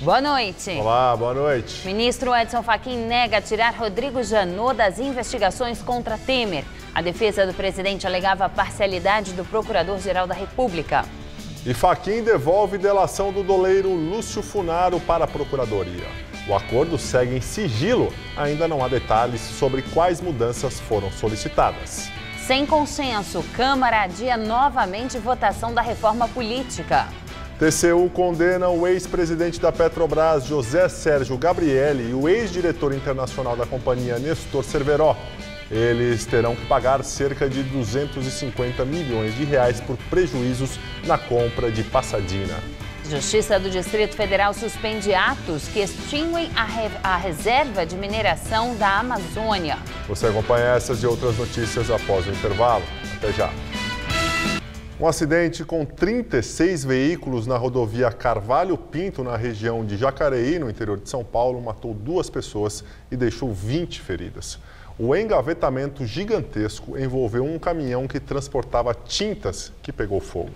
Boa noite. Olá, boa noite. Ministro Edson Fachin nega tirar Rodrigo Janot das investigações contra Temer. A defesa do presidente alegava a parcialidade do Procurador-Geral da República. E Fachin devolve delação do doleiro Lúcio Funaro para a Procuradoria. O acordo segue em sigilo. Ainda não há detalhes sobre quais mudanças foram solicitadas. Sem consenso, Câmara adia novamente votação da reforma política. TCU condena o ex-presidente da Petrobras, José Sérgio Gabrielli, e o ex-diretor internacional da companhia, Nestor Cerveró. Eles terão que pagar cerca de 250 milhões de reais por prejuízos na compra de Passadina. Justiça do Distrito Federal suspende atos que extinguem a reserva de mineração da Amazônia. Você acompanha essas e outras notícias após o intervalo. Até já. Um acidente com 36 veículos na rodovia Carvalho Pinto, na região de Jacareí, no interior de São Paulo, matou 2 pessoas e deixou 20 feridas. O engavetamento gigantesco envolveu um caminhão que transportava tintas que pegou fogo.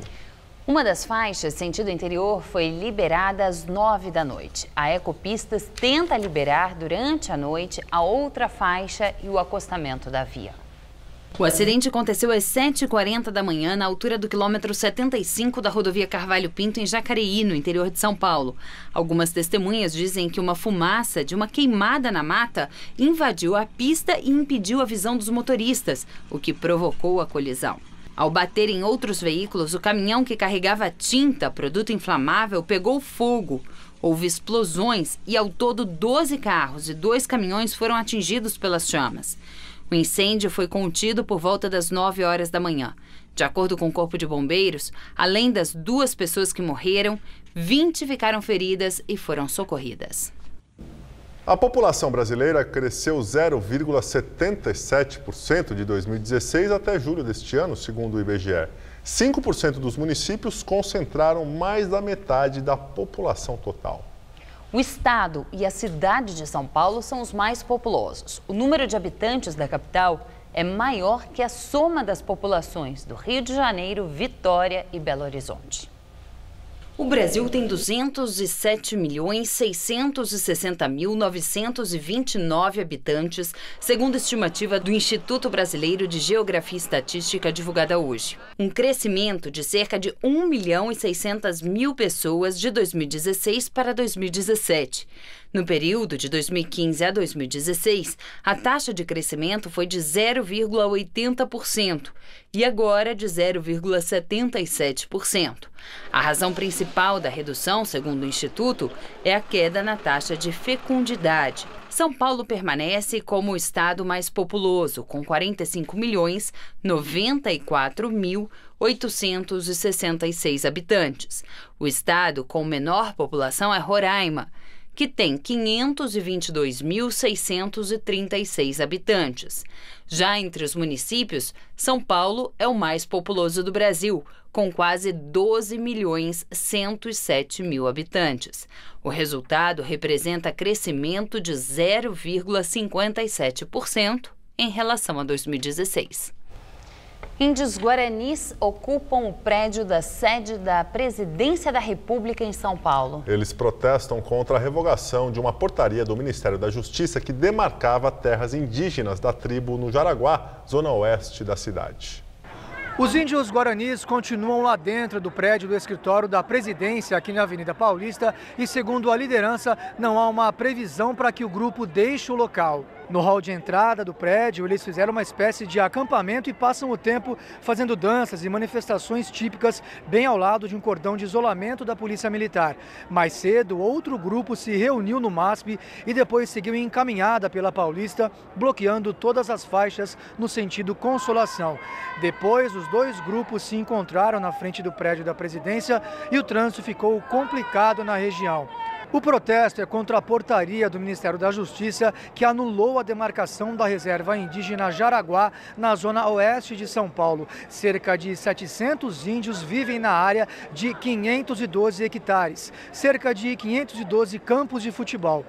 Uma das faixas, sentido interior, foi liberada às 9 da noite. A Ecopistas tenta liberar durante a noite a outra faixa e o acostamento da via. O acidente aconteceu às 7h40 da manhã, na altura do quilômetro 75 da rodovia Carvalho Pinto, em Jacareí, no interior de São Paulo. Algumas testemunhas dizem que uma fumaça de uma queimada na mata invadiu a pista e impediu a visão dos motoristas, o que provocou a colisão. Ao bater em outros veículos, o caminhão que carregava tinta, produto inflamável, pegou fogo. Houve explosões e, ao todo, 12 carros e 2 caminhões foram atingidos pelas chamas. O incêndio foi contido por volta das 9 horas da manhã. De acordo com o Corpo de Bombeiros, além das 2 pessoas que morreram, 20 ficaram feridas e foram socorridas. A população brasileira cresceu 0,77% de 2016 até julho deste ano, segundo o IBGE. 5% dos municípios concentraram mais da metade da população total. O estado e a cidade de São Paulo são os mais populosos. O número de habitantes da capital é maior que a soma das populações do Rio de Janeiro, Vitória e Belo Horizonte. O Brasil tem 207.660.929 habitantes, segundo a estimativa do Instituto Brasileiro de Geografia e Estatística divulgada hoje. Um crescimento de cerca de 1.600.000 pessoas de 2016 para 2017. No período de 2015 a 2016, a taxa de crescimento foi de 0,80% e agora de 0,77%. A razão principal da redução, segundo o Instituto, é a queda na taxa de fecundidade. São Paulo permanece como o estado mais populoso, com 45.094.866 habitantes. O estado com menor população é Roraima, que tem 522.636 habitantes. Já entre os municípios, São Paulo é o mais populoso do Brasil, com quase 12.107.000 habitantes. O resultado representa crescimento de 0,57% em relação a 2016. Índios Guaranis ocupam o prédio da sede da Presidência da República em São Paulo. Eles protestam contra a revogação de uma portaria do Ministério da Justiça que demarcava terras indígenas da tribo no Jaraguá, zona oeste da cidade. Os índios guaranis continuam lá dentro do prédio do escritório da presidência aqui na Avenida Paulista e, segundo a liderança, não há uma previsão para que o grupo deixe o local. No hall de entrada do prédio, eles fizeram uma espécie de acampamento e passam o tempo fazendo danças e manifestações típicas bem ao lado de um cordão de isolamento da Polícia Militar. Mais cedo, outro grupo se reuniu no MASP e depois seguiu em caminhada pela Paulista, bloqueando todas as faixas no sentido Consolação. Depois, os 2 grupos se encontraram na frente do prédio da presidência e o trânsito ficou complicado na região. O protesto é contra a portaria do Ministério da Justiça que anulou a demarcação da reserva indígena Jaraguá na zona oeste de São Paulo. Cerca de 700 índios vivem na área de 512 hectares, cerca de 512 campos de futebol.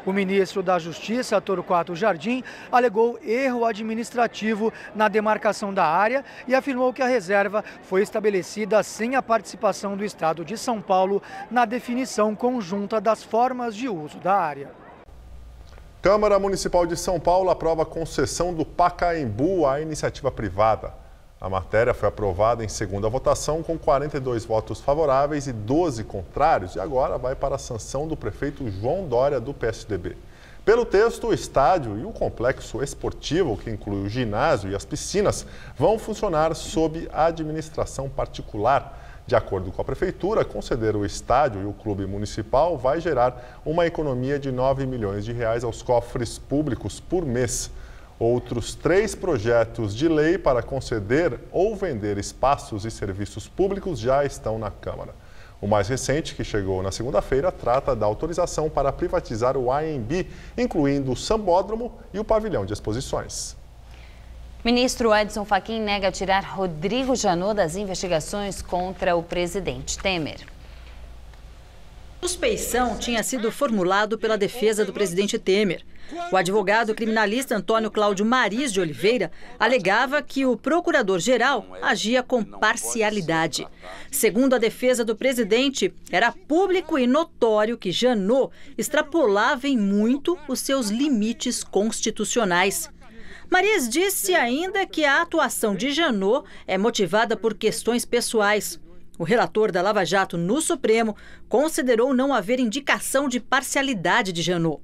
O ministro da Justiça, Torquato Jardim, alegou erro administrativo na demarcação da área e afirmou que a reserva foi estabelecida sem a participação do Estado de São Paulo na definição conjunta da das formas de uso da área. Câmara Municipal de São Paulo aprova a concessão do Pacaembu à iniciativa privada. A matéria foi aprovada em segunda votação com 42 votos favoráveis e 12 contrários e agora vai para a sanção do prefeito João Dória, do PSDB. Pelo texto, o estádio e o complexo esportivo, que inclui o ginásio e as piscinas, vão funcionar sob administração particular. De acordo com a Prefeitura, conceder o estádio e o clube municipal vai gerar uma economia de R$9 milhões aos cofres públicos por mês. Outros 3 projetos de lei para conceder ou vender espaços e serviços públicos já estão na Câmara. O mais recente, que chegou na segunda-feira, trata da autorização para privatizar o AMB, incluindo o sambódromo e o pavilhão de exposições. Ministro Edson Fachin nega tirar Rodrigo Janot das investigações contra o presidente Temer. A suspeição tinha sido formulado pela defesa do presidente Temer. O advogado criminalista Antônio Cláudio Mariz de Oliveira alegava que o procurador-geral agia com parcialidade. Segundo a defesa do presidente, era público e notório que Janot extrapolava em muito os seus limites constitucionais. Mariz disse ainda que a atuação de Janot é motivada por questões pessoais. O relator da Lava Jato no Supremo considerou não haver indicação de parcialidade de Janot.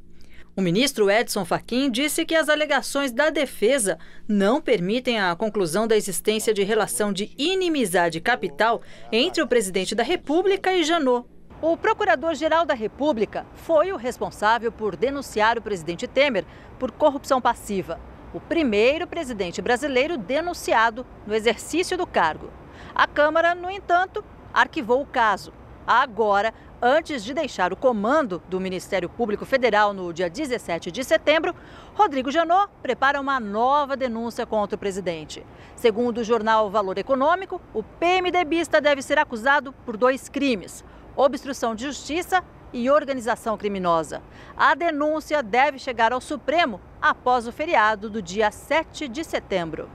O ministro Edson Fachin disse que as alegações da defesa não permitem a conclusão da existência de relação de inimizade capital entre o presidente da República e Janot. O procurador-geral da República foi o responsável por denunciar o presidente Temer por corrupção passiva. O primeiro presidente brasileiro denunciado no exercício do cargo. A Câmara, no entanto, arquivou o caso. Agora, antes de deixar o comando do Ministério Público Federal no dia 17 de setembro, Rodrigo Janot prepara uma nova denúncia contra o presidente. Segundo o jornal Valor Econômico, o PMDBista deve ser acusado por 2 crimes: obstrução de justiça e organização criminosa. A denúncia deve chegar ao Supremo após o feriado do dia 7 de setembro.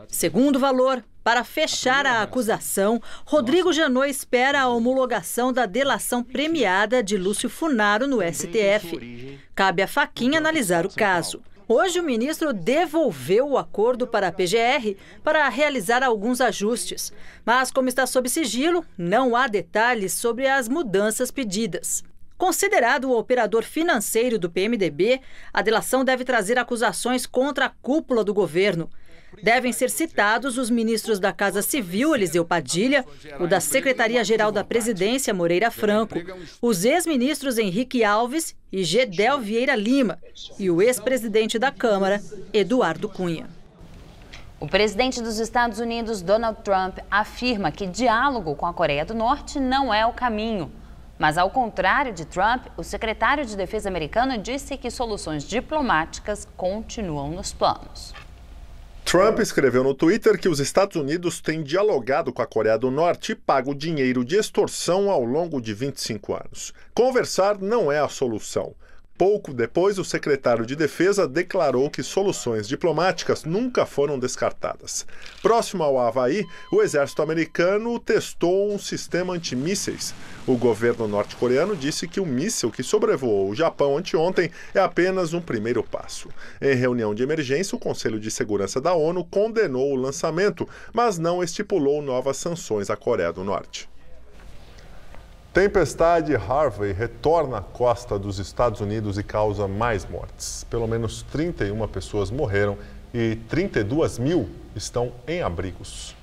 Segundo o Valor, para fechar a acusação, Rodrigo Janot espera a homologação da delação premiada de Lúcio Funaro no STF. Cabe a Fachin analisar o caso. Hoje, o ministro devolveu o acordo para a PGR para realizar alguns ajustes. Mas, como está sob sigilo, não há detalhes sobre as mudanças pedidas. Considerado o operador financeiro do PMDB, a delação deve trazer acusações contra a cúpula do governo. Devem ser citados os ministros da Casa Civil, Eliseu Padilha, o da Secretaria-Geral da Presidência, Moreira Franco, os ex-ministros Henrique Alves e Gedel Vieira Lima e o ex-presidente da Câmara, Eduardo Cunha. O presidente dos Estados Unidos, Donald Trump, afirma que diálogo com a Coreia do Norte não é o caminho. Mas, ao contrário de Trump, o secretário de Defesa americano disse que soluções diplomáticas continuam nos planos. Trump escreveu no Twitter que os Estados Unidos têm dialogado com a Coreia do Norte e pago dinheiro de extorsão ao longo de 25 anos. Conversar não é a solução. Pouco depois, o secretário de Defesa declarou que soluções diplomáticas nunca foram descartadas. Próximo ao Havaí, o exército americano testou um sistema antimísseis. O governo norte-coreano disse que o míssil que sobrevoou o Japão anteontem é apenas um primeiro passo. Em reunião de emergência, o Conselho de Segurança da ONU condenou o lançamento, mas não estipulou novas sanções à Coreia do Norte. Tempestade Harvey retorna à costa dos Estados Unidos e causa mais mortes. Pelo menos 31 pessoas morreram e 32 mil estão em abrigos.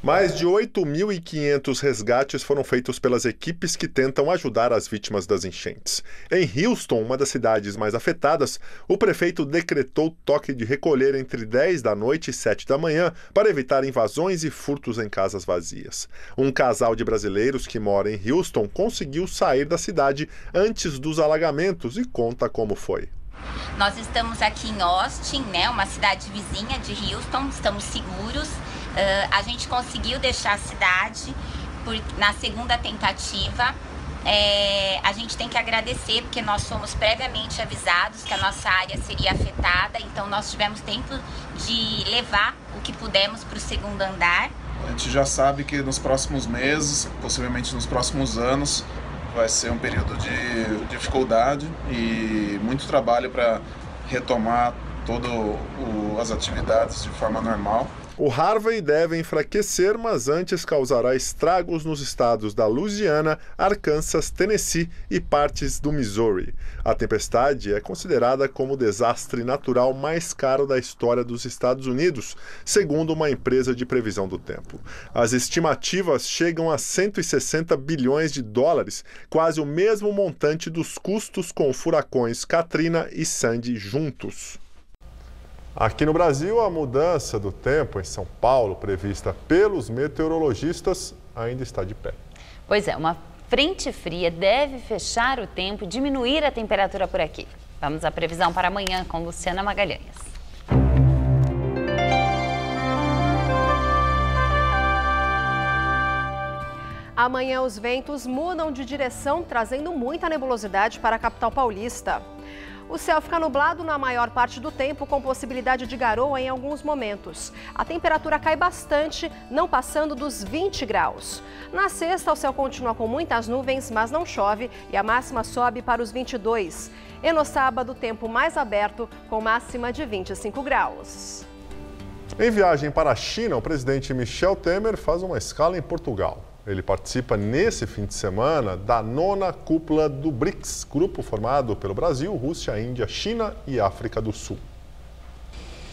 Mais de 8.500 resgates foram feitos pelas equipes que tentam ajudar as vítimas das enchentes. Em Houston, uma das cidades mais afetadas, o prefeito decretou toque de recolher entre 10 da noite e 7 da manhã para evitar invasões e furtos em casas vazias. Um casal de brasileiros que mora em Houston conseguiu sair da cidade antes dos alagamentos e conta como foi. Nós estamos aqui em Austin, uma cidade vizinha de Houston, estamos seguros. A gente conseguiu deixar a cidade na segunda tentativa. A gente tem que agradecer porque nós fomos previamente avisados que a nossa área seria afetada, então nós tivemos tempo de levar o que pudemos para o segundo andar. A gente já sabe que nos próximos meses, possivelmente nos próximos anos, Vai ser um período de dificuldade e muito trabalho para retomar todas as atividades de forma normal. O Harvey deve enfraquecer, mas antes causará estragos nos estados da Louisiana, Arkansas, Tennessee e partes do Missouri. A tempestade é considerada como o desastre natural mais caro da história dos Estados Unidos, segundo uma empresa de previsão do tempo. As estimativas chegam a 160 bilhões de dólares, quase o mesmo montante dos custos com furacões Katrina e Sandy juntos. Aqui no Brasil, a mudança do tempo em São Paulo, prevista pelos meteorologistas, ainda está de pé. Pois é, uma frente fria deve fechar o tempo e diminuir a temperatura por aqui. Vamos à previsão para amanhã com Luciana Magalhães. Amanhã os ventos mudam de direção, trazendo muita nebulosidade para a capital paulista. O céu fica nublado na maior parte do tempo, com possibilidade de garoa em alguns momentos. A temperatura cai bastante, não passando dos 20 graus. Na sexta, o céu continua com muitas nuvens, mas não chove e a máxima sobe para os 22. E no sábado, tempo mais aberto, com máxima de 25 graus. Em viagem para a China, o presidente Michel Temer faz uma escala em Portugal. Ele participa nesse fim de semana da 9ª cúpula do BRICS, grupo formado pelo Brasil, Rússia, Índia, China e África do Sul.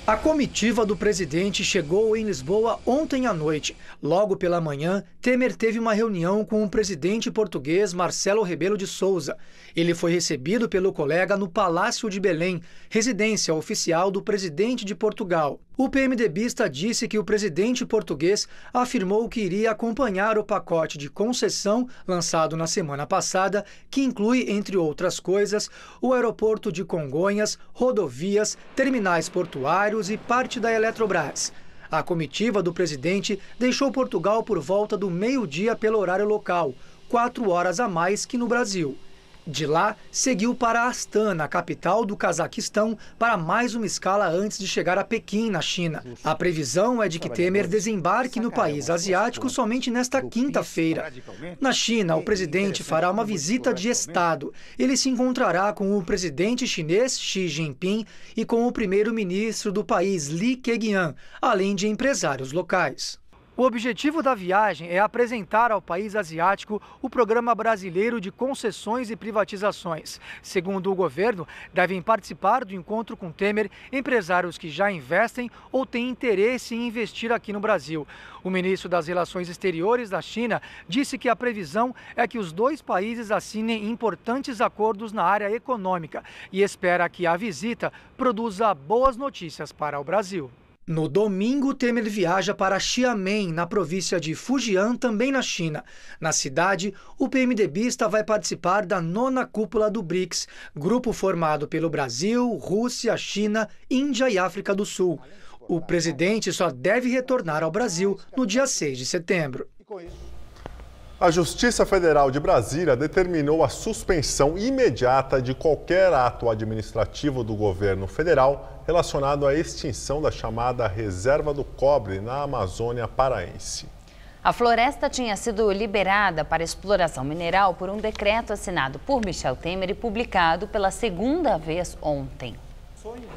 A comitiva do presidente chegou em Lisboa ontem à noite. Logo pela manhã, Temer teve uma reunião com o presidente português Marcelo Rebelo de Sousa. Ele foi recebido pelo colega no Palácio de Belém, residência oficial do presidente de Portugal. O PMDBista disse que o presidente português afirmou que iria acompanhar o pacote de concessão lançado na semana passada, que inclui, entre outras coisas, o aeroporto de Congonhas, rodovias, terminais portuários e parte da Eletrobras. A comitiva do presidente deixou Portugal por volta do meio-dia pelo horário local, 4 horas a mais que no Brasil. De lá, seguiu para Astana, a capital do Cazaquistão, para mais uma escala antes de chegar a Pequim, na China. A previsão é de que Temer desembarque no país asiático somente nesta quinta-feira. Na China, o presidente fará uma visita de Estado. Ele se encontrará com o presidente chinês Xi Jinping e com o primeiro-ministro do país, Li Keqiang, além de empresários locais. O objetivo da viagem é apresentar ao país asiático o Programa Brasileiro de Concessões e Privatizações. Segundo o governo, devem participar do encontro com Temer empresários que já investem ou têm interesse em investir aqui no Brasil. O ministro das Relações Exteriores da China disse que a previsão é que os dois países assinem importantes acordos na área econômica e espera que a visita produza boas notícias para o Brasil. No domingo, Temer viaja para Xiamen, na província de Fujian, também na China. Na cidade, o PMDBista vai participar da 9ª cúpula do BRICS, grupo formado pelo Brasil, Rússia, China, Índia e África do Sul. O presidente só deve retornar ao Brasil no dia 6 de setembro. A Justiça Federal de Brasília determinou a suspensão imediata de qualquer ato administrativo do governo federal relacionado à extinção da chamada Reserva do Cobre na Amazônia Paraense. A floresta tinha sido liberada para exploração mineral por um decreto assinado por Michel Temer e publicado pela segunda vez ontem.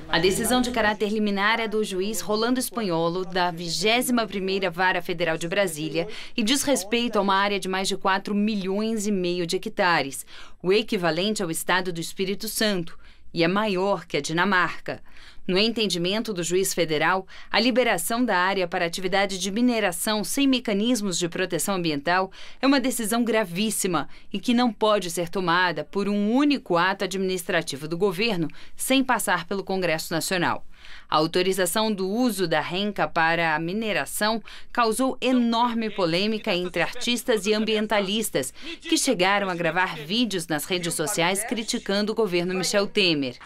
A decisão de caráter liminar é do juiz Rolando Espanholo, da 21ª Vara Federal de Brasília, e diz respeito a uma área de mais de 4,5 milhões de hectares, o equivalente ao estado do Espírito Santo, e é maior que a Dinamarca. No entendimento do juiz federal, a liberação da área para atividade de mineração sem mecanismos de proteção ambiental é uma decisão gravíssima e que não pode ser tomada por um único ato administrativo do governo sem passar pelo Congresso Nacional. A autorização do uso da renca para a mineração causou enorme polêmica entre artistas e ambientalistas, que chegaram a gravar vídeos nas redes sociais criticando o governo Michel Temer.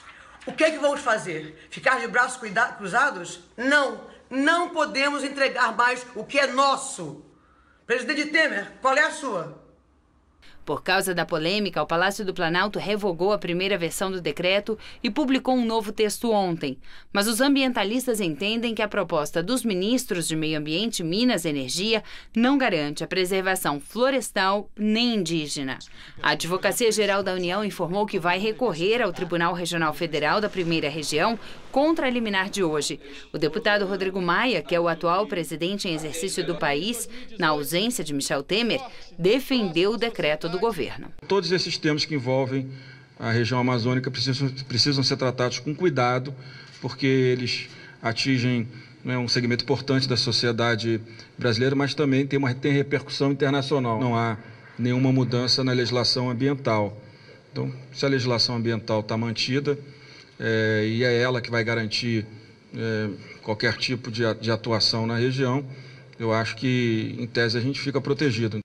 O que é que vamos fazer? Ficar de braços cruzados? Não, não podemos entregar mais o que é nosso. Presidente Temer, qual é a sua? Por causa da polêmica, o Palácio do Planalto revogou a primeira versão do decreto e publicou um novo texto ontem. Mas os ambientalistas entendem que a proposta dos ministros de Meio Ambiente, Minas e Energia não garante a preservação florestal nem indígena. A Advocacia Geral da União informou que vai recorrer ao Tribunal Regional Federal da Primeira Região contra a liminar de hoje. O deputado Rodrigo Maia, que é o atual presidente em exercício do país, na ausência de Michel Temer, defendeu o decreto do governo. Todos esses temas que envolvem a região amazônica precisam ser tratados com cuidado, porque eles atingem um segmento importante da sociedade brasileira, mas também tem repercussão internacional. Não há nenhuma mudança na legislação ambiental. Então, se a legislação ambiental está mantida, e é ela que vai garantir qualquer tipo de atuação na região, eu acho que, em tese, a gente fica protegido.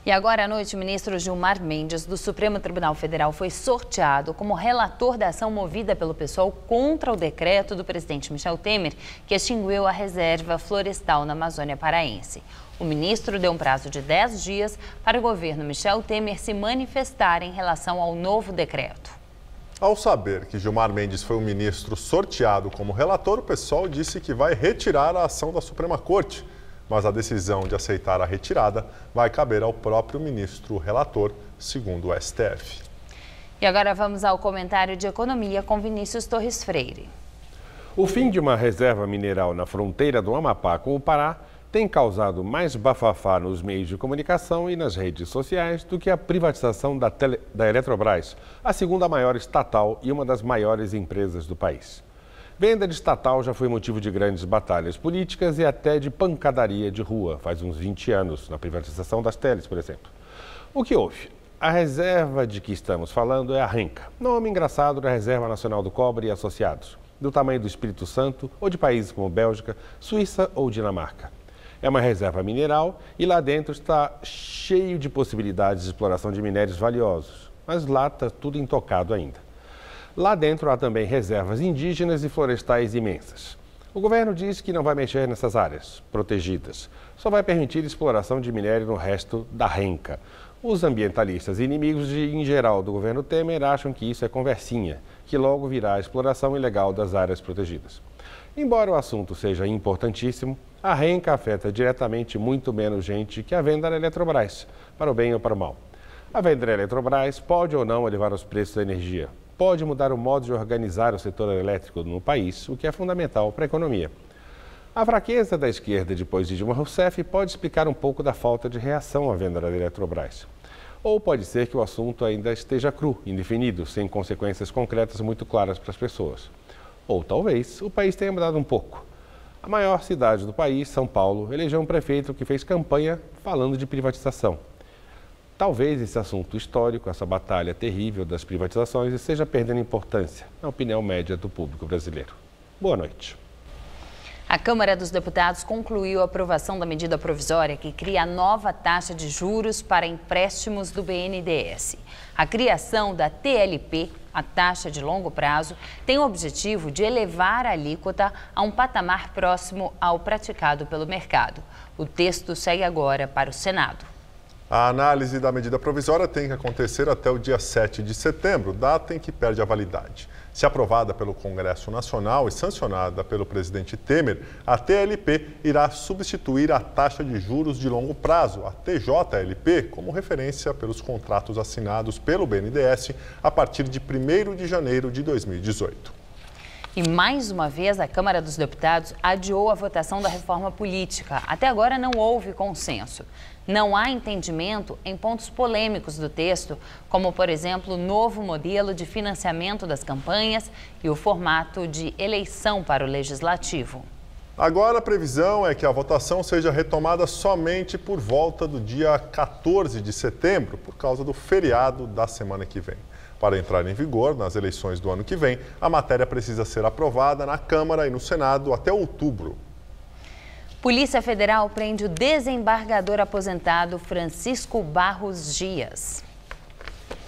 E agora à noite, o ministro Gilmar Mendes, do Supremo Tribunal Federal, foi sorteado como relator da ação movida pelo PSOL contra o decreto do presidente Michel Temer, que extinguiu a reserva florestal na Amazônia Paraense. O ministro deu um prazo de 10 dias para o governo Michel Temer se manifestar em relação ao novo decreto. Ao saber que Gilmar Mendes foi o ministro sorteado como relator, o PSOL disse que vai retirar a ação da Suprema Corte. Mas a decisão de aceitar a retirada vai caber ao próprio ministro relator, segundo o STF. E agora vamos ao comentário de economia com Vinícius Torres Freire. O fim de uma reserva mineral na fronteira do Amapá com o Pará tem causado mais bafafá nos meios de comunicação e nas redes sociais do que a privatização da Eletrobras, a segunda maior estatal e uma das maiores empresas do país. Venda de estatal já foi motivo de grandes batalhas políticas e até de pancadaria de rua, faz uns 20 anos, na privatização das teles, por exemplo. O que houve? A reserva de que estamos falando é a RENCA, nome engraçado da Reserva Nacional do Cobre e Associados, do tamanho do Espírito Santo ou de países como Bélgica, Suíça ou Dinamarca. É uma reserva mineral e lá dentro está cheio de possibilidades de exploração de minérios valiosos, mas lá está tudo intocado ainda. Lá dentro há também reservas indígenas e florestais imensas. O governo diz que não vai mexer nessas áreas protegidas, só vai permitir exploração de minério no resto da RENCA. Os ambientalistas e inimigos em geral do governo Temer acham que isso é conversinha, que logo virá a exploração ilegal das áreas protegidas. Embora o assunto seja importantíssimo, a RENCA afeta diretamente muito menos gente que a venda da Eletrobras, para o bem ou para o mal. A venda da Eletrobras pode ou não elevar os preços da energia. Pode mudar o modo de organizar o setor elétrico no país, o que é fundamental para a economia. A fraqueza da esquerda depois de Dilma Rousseff pode explicar um pouco da falta de reação à venda da Eletrobras. Ou pode ser que o assunto ainda esteja cru, indefinido, sem consequências concretas muito claras para as pessoas. Ou talvez o país tenha mudado um pouco. A maior cidade do país, São Paulo, elegeu um prefeito que fez campanha falando de privatização. Talvez esse assunto histórico, essa batalha terrível das privatizações, esteja perdendo importância na opinião média do público brasileiro. Boa noite. A Câmara dos Deputados concluiu a aprovação da medida provisória que cria a nova taxa de juros para empréstimos do BNDES. A criação da TLP, a taxa de longo prazo, tem o objetivo de elevar a alíquota a um patamar próximo ao praticado pelo mercado. O texto segue agora para o Senado. A análise da medida provisória tem que acontecer até o dia 7 de setembro, data em que perde a validade. Se aprovada pelo Congresso Nacional e sancionada pelo presidente Temer, a TLP irá substituir a taxa de juros de longo prazo, a TJLP, como referência pelos contratos assinados pelo BNDES a partir de 1º de janeiro de 2018. E mais uma vez, a Câmara dos Deputados adiou a votação da reforma política. Até agora não houve consenso. Não há entendimento em pontos polêmicos do texto, como, por exemplo, o novo modelo de financiamento das campanhas e o formato de eleição para o Legislativo. Agora a previsão é que a votação seja retomada somente por volta do dia 14 de setembro, por causa do feriado da semana que vem. Para entrar em vigor nas eleições do ano que vem, a matéria precisa ser aprovada na Câmara e no Senado até outubro. Polícia Federal prende o desembargador aposentado Francisco Barros Dias.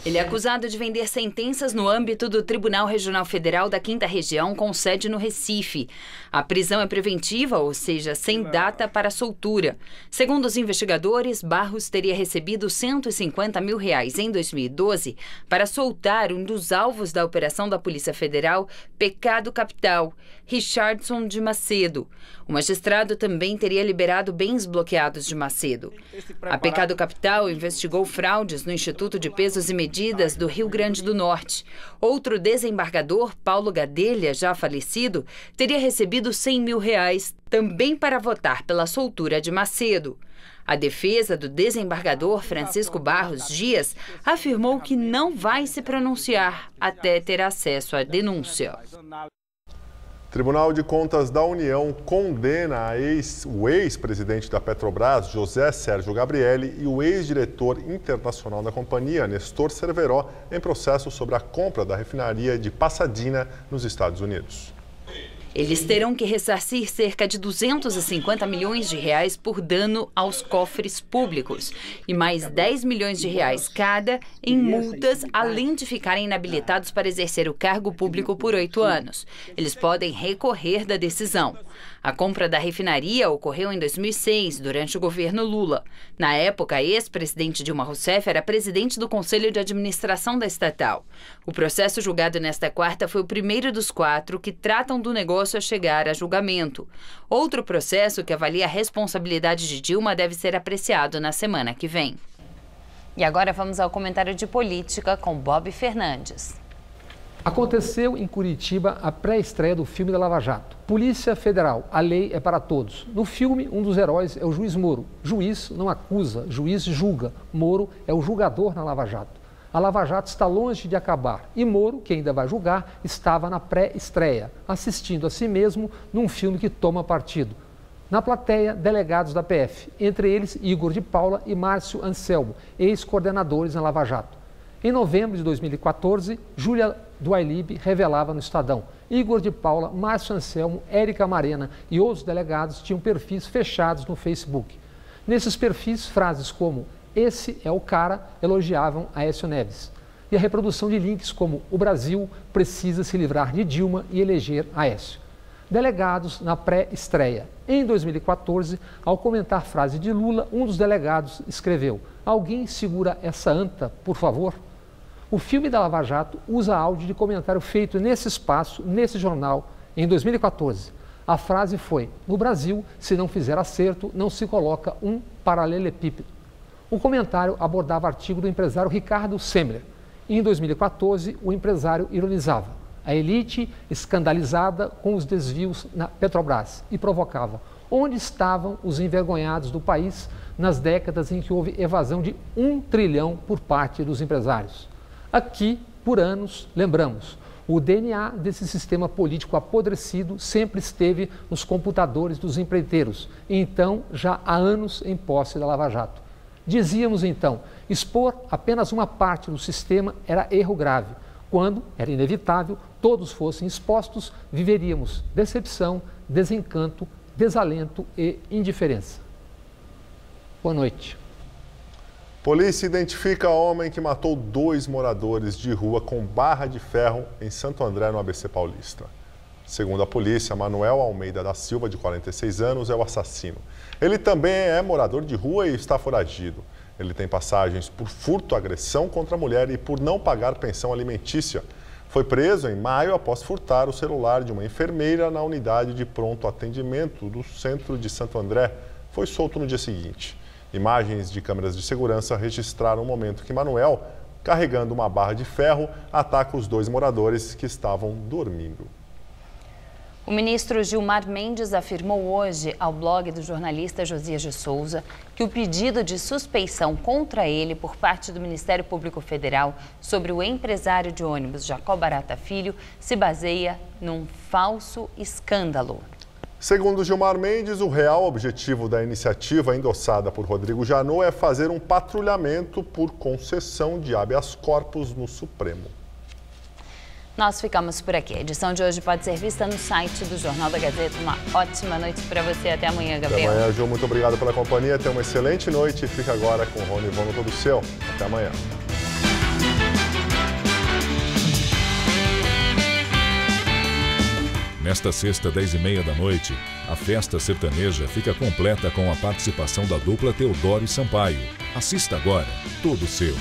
Ele é acusado de vender sentenças no âmbito do Tribunal Regional Federal da 5ª Região, com sede no Recife. A prisão é preventiva, ou seja, sem data para soltura. Segundo os investigadores, Barros teria recebido R$150 mil em 2012 para soltar um dos alvos da operação da Polícia Federal, Pecado Capital, Richardson de Macedo. O magistrado também teria liberado bens bloqueados de Macedo. A Pecado Capital investigou fraudes no Instituto de Pesos e Medidas do Rio Grande do Norte. Outro desembargador, Paulo Gadelha, já falecido, teria recebido R$100 mil, também para votar pela soltura de Macedo. A defesa do desembargador Francisco Barros Dias afirmou que não vai se pronunciar até ter acesso à denúncia. Tribunal de Contas da União condena o ex-presidente da Petrobras, José Sérgio Gabrielli, e o ex-diretor internacional da companhia, Nestor Cerveró, em processo sobre a compra da refinaria de Pasadena, nos Estados Unidos. Eles terão que ressarcir cerca de R$250 milhões por dano aos cofres públicos e mais R$10 milhões cada em multas, além de ficarem inabilitados para exercer o cargo público por 8 anos. Eles podem recorrer da decisão. A compra da refinaria ocorreu em 2006, durante o governo Lula. Na época, a ex-presidente Dilma Rousseff era presidente do Conselho de Administração da estatal. O processo julgado nesta quarta foi o primeiro dos 4 que tratam do negócio a chegar a julgamento. Outro processo que avalia a responsabilidade de Dilma deve ser apreciado na semana que vem. E agora vamos ao comentário de política com Bob Fernandes. Aconteceu em Curitiba a pré-estreia do filme da Lava Jato. Polícia Federal, a lei é para todos. No filme, um dos heróis é o juiz Moro. Juiz não acusa, juiz julga. Moro é o julgador na Lava Jato. A Lava Jato está longe de acabar e Moro, que ainda vai julgar, estava na pré-estreia, assistindo a si mesmo num filme que toma partido. Na plateia, delegados da PF, entre eles Igor de Paula e Márcio Anselmo, ex-coordenadores na Lava Jato. Em novembro de 2014, Júlia Duailib revelava no Estadão. Igor de Paula, Márcio Anselmo, Érica Marena e outros delegados tinham perfis fechados no Facebook. Nesses perfis, frases como "esse é o cara" elogiavam Aécio Neves. E a reprodução de links como "o Brasil precisa se livrar de Dilma e eleger Aécio". Delegados na pré-estreia. Em 2014, ao comentar frase de Lula, um dos delegados escreveu: "Alguém segura essa anta, por favor?". O filme da Lava Jato usa áudio de comentário feito nesse espaço, nesse jornal, em 2014. A frase foi: "No Brasil, se não fizer acerto, não se coloca um paralelepípedo". O comentário abordava artigo do empresário Ricardo Semler. Em 2014, o empresário ironizava: "A elite escandalizada com os desvios na Petrobras" e provocava: "Onde estavam os envergonhados do país nas décadas em que houve evasão de 1 trilhão por parte dos empresários?". Aqui, por anos, lembramos, o DNA desse sistema político apodrecido sempre esteve nos computadores dos empreiteiros, e então já há anos em posse da Lava Jato. Dizíamos então, expor apenas uma parte do sistema era erro grave. Quando, era inevitável, todos fossem expostos, viveríamos decepção, desencanto, desalento e indiferença. Boa noite. Polícia identifica homem que matou 2 moradores de rua com barra de ferro em Santo André, no ABC Paulista. Segundo a polícia, Manuel Almeida da Silva, de 46 anos, é o assassino. Ele também é morador de rua e está foragido. Ele tem passagens por furto, agressão contra a mulher e por não pagar pensão alimentícia. Foi preso em maio após furtar o celular de uma enfermeira na unidade de pronto atendimento do centro de Santo André. Foi solto no dia seguinte. Imagens de câmeras de segurança registraram o momento que Manuel, carregando uma barra de ferro, ataca os 2 moradores que estavam dormindo. O ministro Gilmar Mendes afirmou hoje ao blog do jornalista Josias de Souza que o pedido de suspeição contra ele por parte do Ministério Público Federal sobre o empresário de ônibus Jacó Barata Filho se baseia num falso escândalo. Segundo Gilmar Mendes, o real objetivo da iniciativa endossada por Rodrigo Janot é fazer um patrulhamento por concessão de habeas corpus no Supremo. Nós ficamos por aqui. A edição de hoje pode ser vista no site do Jornal da Gazeta. Uma ótima noite para você. Até amanhã, Gabriel. Até amanhã, Ju. Muito obrigado pela companhia. Tenha uma excelente noite. Fica agora com o Rony Von no Todo Seu. Até amanhã. Nesta sexta, 10h30 da noite, a festa sertaneja fica completa com a participação da dupla Teodoro e Sampaio. Assista agora, todo seu.